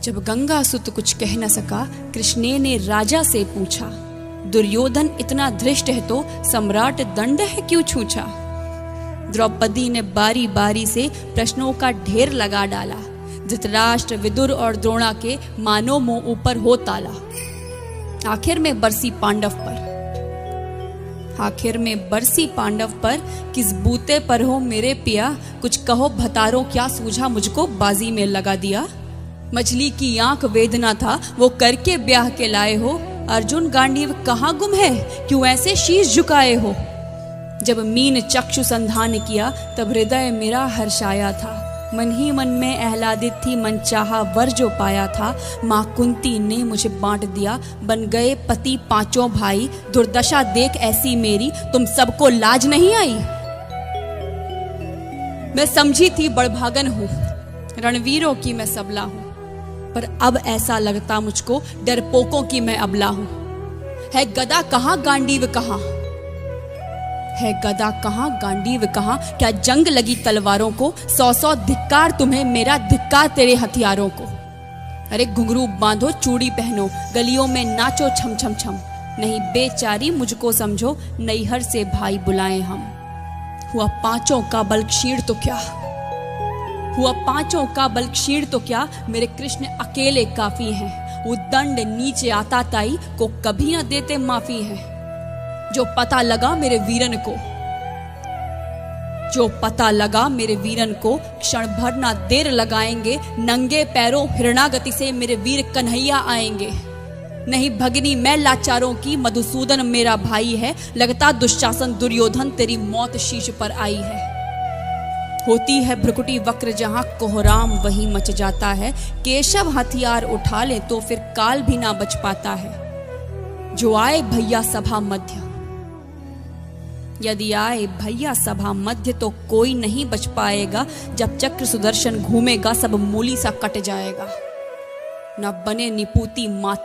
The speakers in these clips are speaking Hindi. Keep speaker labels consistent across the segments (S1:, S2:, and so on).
S1: जब गंगासुत कुछ कह न सका, कृष्ण ने राजा से पूछा, दुर्योधन इतना धृष्ट है तो सम्राट दंड है क्यों छूछा। द्रौपदी ने बारी बारी से प्रश्नों का ढेर लगा डाला। धृतराष्ट्र, विदुर और द्रोणा के मानो मुंह ऊपर हो ताला। आखिर में बरसी पांडव पर किस बूते पर हो मेरे पिया, कुछ कहो भतारो क्या सूझा मुझको बाजी में लगा दिया। मछली की आंख वेदना था वो करके ब्याह के लाए हो, अर्जुन गांडीव कहाँ गुम है क्यों ऐसे शीश झुकाए हो। जब मीन चक्षु संधान किया तब हृदय मेरा हर्षाया था, मन ही मन में आह्लादित थी मन चाहा वर जो पाया था। माँ कुंती ने मुझे बांट दिया, बन गए पति पांचों भाई, दुर्दशा देख ऐसी मेरी तुम सबको लाज नहीं आई। मैं समझी थी बड़भागन हूँ, रणवीरों की मैं सबला हूँ, पर अब ऐसा लगता मुझको डरपोकों की मैं अबला हूँ। है गदा कहाँ गांडीव कहाँ, है गदा कहाँ गांडीव कहाँ, क्या जंग लगी तलवारों को, 100 धिक्कार तुम्हें मेरा धिक्कार तेरे हथियारों को। अरे घुंघरू बांधो चूड़ी पहनो, गलियों में नाचो छम छम छम, नहीं बेचारी मुझको समझो नैहर से भाई बुलाएं हम। हुआ पांचों का बल क्षीण तो क्या, मेरे कृष्ण अकेले काफी हैं। वो दंड नीचे आता ताई को कभी न देते माफी है। जो पता लगा मेरे वीरन को, क्षण भर ना देर लगाएंगे, नंगे पैरों हिरणागति से मेरे वीर कन्हैया आएंगे। नहीं भगनी मैं लाचारों की, मधुसूदन मेरा भाई है, लगता दुशासन दुर्योधन तेरी मौत शीश पर आई है। होती है भ्रुकुटी वक्र जहां कोहराम वहीं मच जाता है, केशव हथियार उठा ले तो फिर काल भी ना बच पाता है। जो आए भैया सभा मध्य, यदि आए भैया सभा मध्य तो कोई नहीं बच पाएगा। जब चक्र सुदर्शन घूमेगा सब मूली सा कट जाएगा। न बने निपूती माँ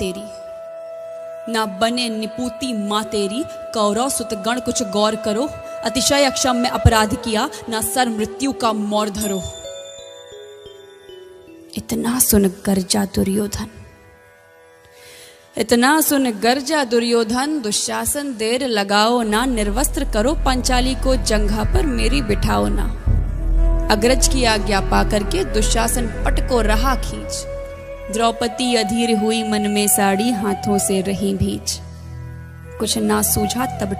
S1: तेरी, कौरव सुत गण कुछ गौर करो। अतिशय अक्षम में अपराध किया, ना सर मृत्यु का मोर धरो। इतना सुन गर्जा दुर्योधन, दुशासन देर लगाओ ना, निर्वस्त्र करो पंचाली को जंघा पर मेरी बिठाओ ना। अग्रज की आज्ञा पा करके दुशासन पट को रहा खींच, द्रौपदी अधीर हुई मन में साड़ी हाथों से रही भींच। कुछ ना सूझा तब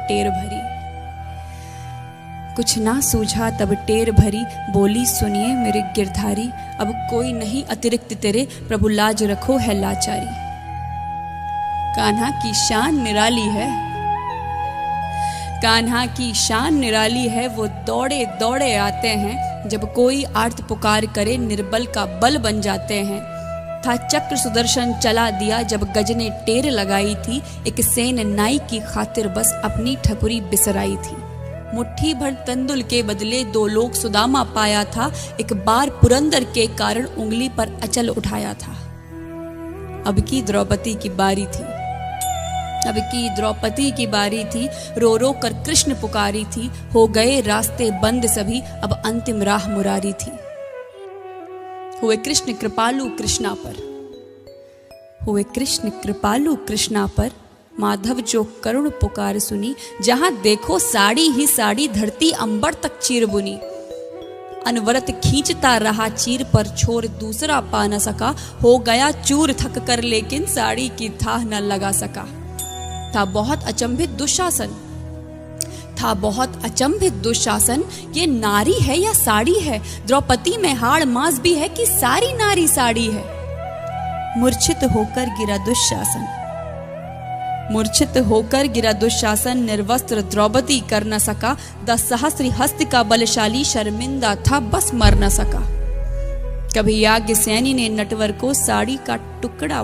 S1: टेर भरी, बोली सुनिए मेरे गिरधारी, अब कोई नहीं अतिरिक्त तेरे, प्रभु लाज रखो है लाचारी। कान्हा की शान निराली है, वो दौड़े दौड़े आते हैं, जब कोई आर्त पुकार करे निर्बल का बल बन जाते हैं। था चक्र सुदर्शन चला दिया जब गज ने टेर लगाई थी, एक सेन नाई की खातिर बस अपनी ठकुरी बिसराई थी। मुट्ठी भर तंदुल के बदले 2 लोग सुदामा पाया था, एक बार पुरंदर के कारण उंगली पर अचल उठाया था। अब की द्रौपदी की बारी थी, रो रो कर कृष्ण पुकारी थी, हो गए रास्ते बंद सभी, अब अंतिम राह मुरारी थी। हुए कृष्ण कृपालु कृष्णा पर, माधव जो करुण पुकार सुनी, जहां देखो साड़ी ही साड़ी, धरती अंबर तक चीर बुनी। अनवरत खींचता रहा चीर पर, छोर दूसरा पा न सका, हो गया चूर थक कर लेकिन साड़ी की थाह न लगा सका। था बहुत अचंभित दुशासन, ये नारी है या साड़ी है, द्रौपदी में हाड़ मांस भी है कि सारी नारी साड़ी है। मूर्छित होकर गिरा दुशासन, निर्वस्त्र द्रौपदी कर न सका, 10 सहस्त्र हस्त का बलशाली शर्मिंदा था बस मर न सका। कभी याज्ञसेनी ने नटवर को साड़ी का टुकड़ा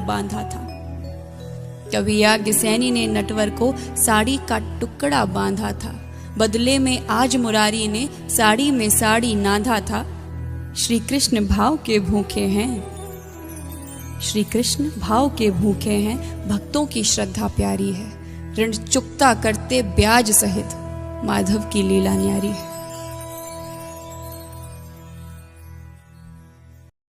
S1: बांधा था, बदले में आज मुरारी ने साड़ी में साड़ी नाधा था। श्री कृष्ण भाव के भूखे हैं, भक्तों की श्रद्धा प्यारी है, ऋण चुकता करते ब्याज सहित, माधव की लीला न्यारी है।